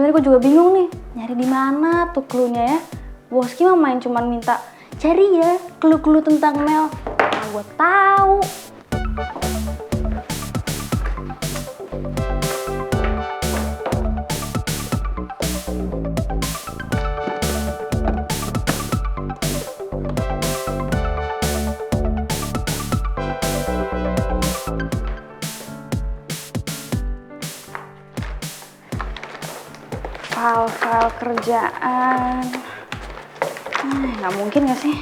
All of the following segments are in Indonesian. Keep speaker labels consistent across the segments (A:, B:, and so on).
A: sebenarnya gue juga bingung nih, nyari di mana tuh cluenya ya. Boski mah main cuman minta cari ya clue-clue tentang Mel. Nah, gue tahu. File-file kerjaan. Nggak mungkin nggak sih?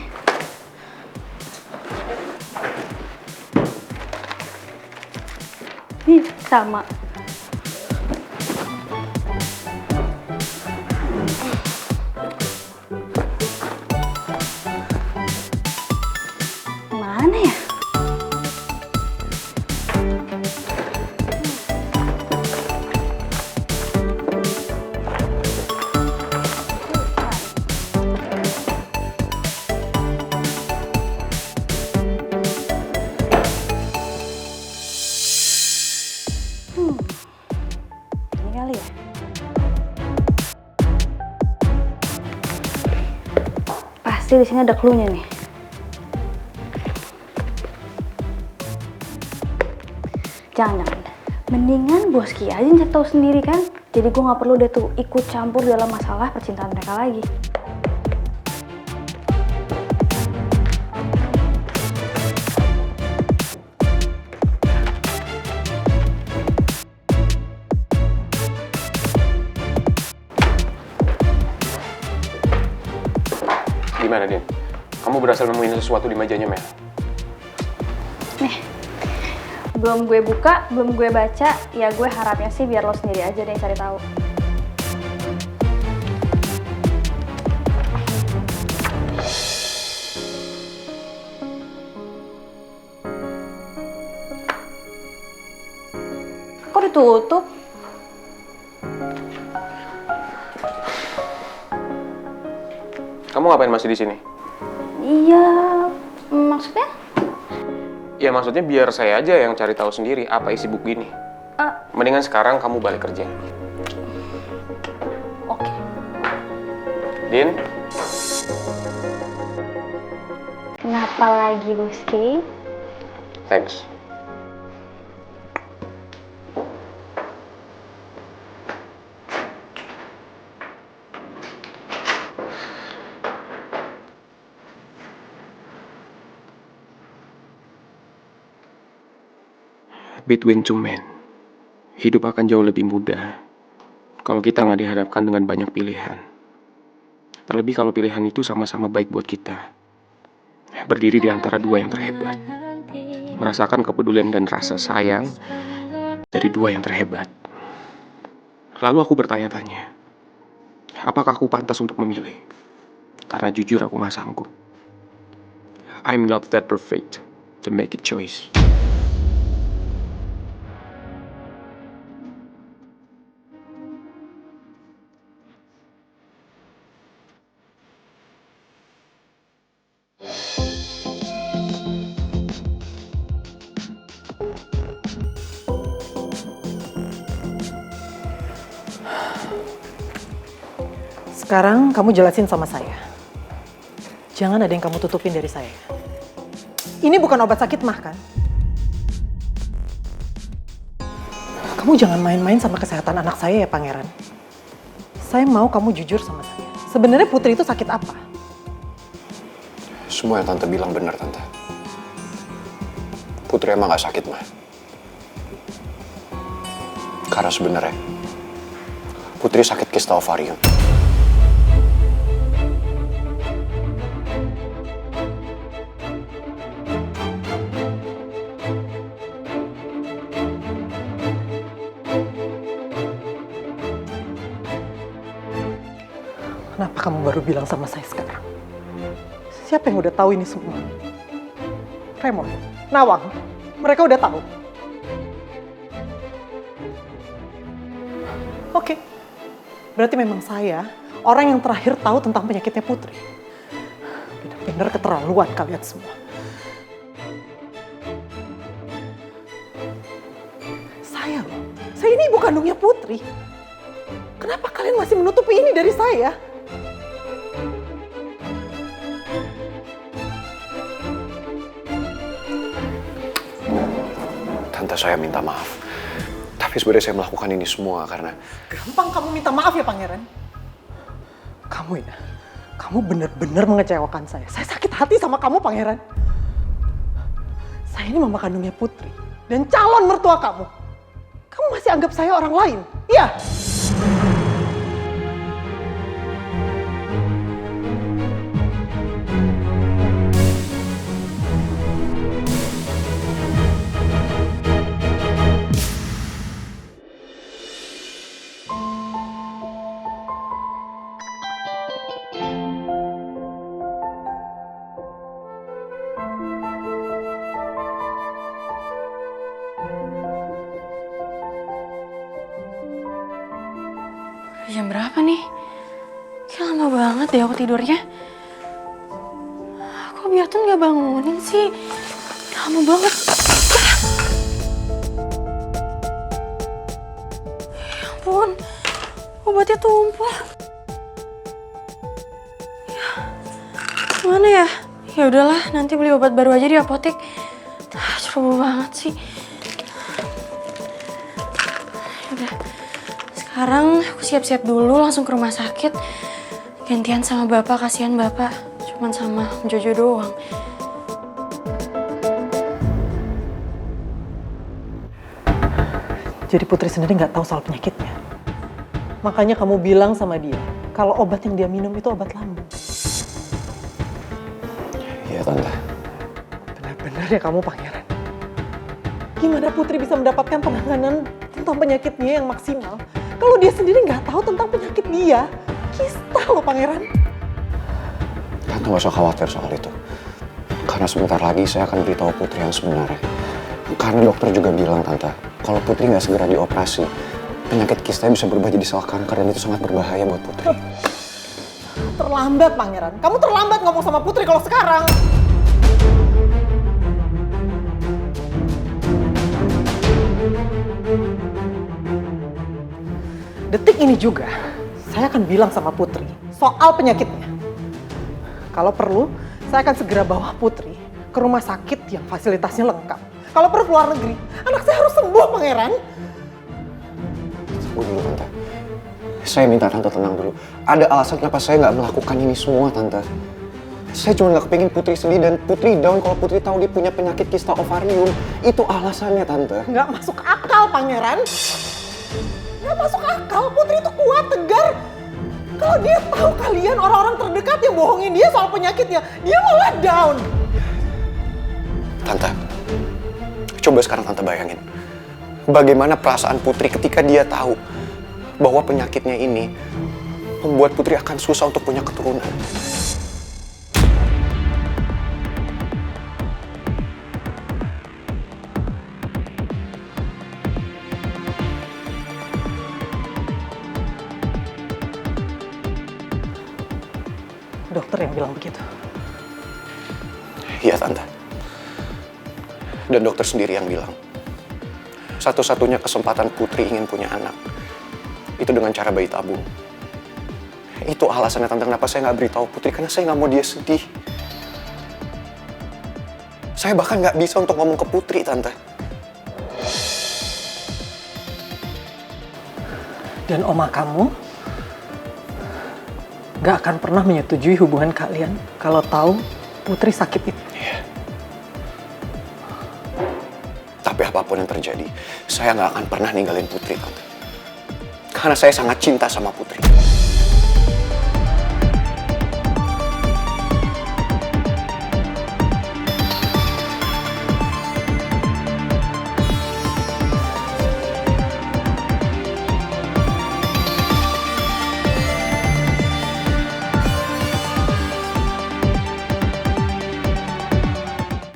A: Nih, sama. Mana ya? Ini kali ya. Pasti di sini ada cluenya nih. Jangan. Mendingan Boski aja yang cari tahu sendiri kan. Jadi gue nggak perlu deh tuh ikut campur dalam masalah percintaan mereka lagi.
B: Gimana, Din? Kamu berhasil nemuin sesuatu di mejanya, Mel?
A: Nih, belum gue buka, belum gue baca, ya gue harapnya sih biar lo sendiri aja deh yang cari tahu. Kok ditutup?
B: Kamu ngapain masih di sini?
A: Iya, maksudnya?
B: Ya maksudnya biar saya aja yang cari tahu sendiri apa isi buku ini. Mendingan sekarang kamu balik kerja.
A: Oke.
B: Din?
A: Kenapa lagi, Boski?
B: Thanks. Between two men, hidup akan jauh lebih mudah kalau kita nggak dihadapkan dengan banyak pilihan. Terlebih kalau pilihan itu sama-sama baik buat kita. Berdiri di antara dua yang terhebat. Merasakan kepedulian dan rasa sayang dari dua yang terhebat. Lalu aku bertanya-tanya, apakah aku pantas untuk memilih? Karena jujur aku nggak sanggup. I'm not that perfect to make a choice.
C: Sekarang kamu jelasin sama saya. Jangan ada yang kamu tutupin dari saya. Ini bukan obat sakit mah kan? Kamu jangan main-main sama kesehatan anak saya ya, Pangeran. Saya mau kamu jujur sama saya. Sebenarnya Putri itu sakit apa?
D: Semua yang Tante bilang benar, Tante. Putri emang gak sakit, mah. Karena sebenarnya Putri sakit kista ovarium.
C: Kenapa kamu baru bilang sama saya sekarang? Siapa yang udah tahu ini semua? Raymond, Nawang, mereka udah tahu. Oke, berarti memang saya orang yang terakhir tahu tentang penyakitnya Putri. Benar-benar keterlaluan kalian semua. Saya loh, saya ini ibu kandungnya Putri. Kenapa kalian masih menutupi ini dari saya?
D: Tante, saya minta maaf. Tapi sebenarnya saya melakukan ini semua karena...
C: Gampang kamu minta maaf ya Pangeran. Kamu benar-benar mengecewakan saya. Saya sakit hati sama kamu Pangeran. Saya ini mama kandungnya Putri dan calon mertua kamu. Kamu masih anggap saya orang lain? Iya.
A: Jam berapa nih? Kayak lama banget deh aku tidurnya. Kok Biatun gak bangunin sih? Lama banget. Ya ampun, obatnya tumpah. Ya, gimana ya? Ya udahlah, nanti beli obat baru aja di apotek. Ceroboh banget sih. Udah. Sekarang aku siap-siap dulu langsung ke rumah sakit. Gantian sama bapak, kasihan bapak. Cuman sama Jojo doang.
C: Jadi Putri sendiri nggak tahu soal penyakitnya. Makanya kamu bilang sama dia kalau obat yang dia minum itu obat lambung.
D: Iya Tante.
C: Benar-benar ya kamu Pangeran. Gimana Putri bisa mendapatkan penanganan tentang penyakitnya yang maksimal kalau dia sendiri nggak tahu tentang penyakit dia? Kista loh Pangeran.
D: Tante nggak usah khawatir soal itu. Karena sebentar lagi saya akan beritahu Putri yang sebenarnya. Karena dokter juga bilang Tante, kalau Putri nggak segera dioperasi, penyakit kista bisa berubah jadi sel kanker dan itu sangat berbahaya buat Putri.
C: Terlambat Pangeran. Kamu terlambat ngomong sama Putri kalau sekarang. Detik ini juga, saya akan bilang sama Putri soal penyakitnya. Kalau perlu, saya akan segera bawa Putri ke rumah sakit yang fasilitasnya lengkap. Kalau perlu keluar negeri, anak saya harus sembuh, Pangeran.
D: Tunggu dulu, Tante. Saya minta Tante tenang dulu. Ada alasan kenapa saya nggak melakukan ini semua, Tante. Saya cuma nggak kepingin Putri sedih dan Putri down kalau Putri tahu dia punya penyakit kista ovarium. Itu alasannya, Tante.
C: Nggak masuk akal, Pangeran. Nggak masuk akal. Putri itu kuat, tegar. Kalau dia tahu kalian orang-orang terdekat yang bohongin dia soal penyakitnya, dia malah down.
D: Tante, coba sekarang Tante bayangin. Bagaimana perasaan Putri ketika dia tahu bahwa penyakitnya ini membuat Putri akan susah untuk punya keturunan.
C: Dokter yang bilang begitu.
D: Iya, Tante. Dan dokter sendiri yang bilang, satu-satunya kesempatan Putri ingin punya anak, itu dengan cara bayi tabung. Itu alasannya Tante kenapa saya nggak beritahu Putri, karena saya nggak mau dia sedih. Saya bahkan nggak bisa untuk ngomong ke Putri, Tante.
C: Dan oma kamu gak akan pernah menyetujui hubungan kalian kalau tahu Putri sakit itu.
D: Iya. Tapi apapun yang terjadi, saya nggak akan pernah ninggalin Putri, Tante. Karena saya sangat cinta sama Putri.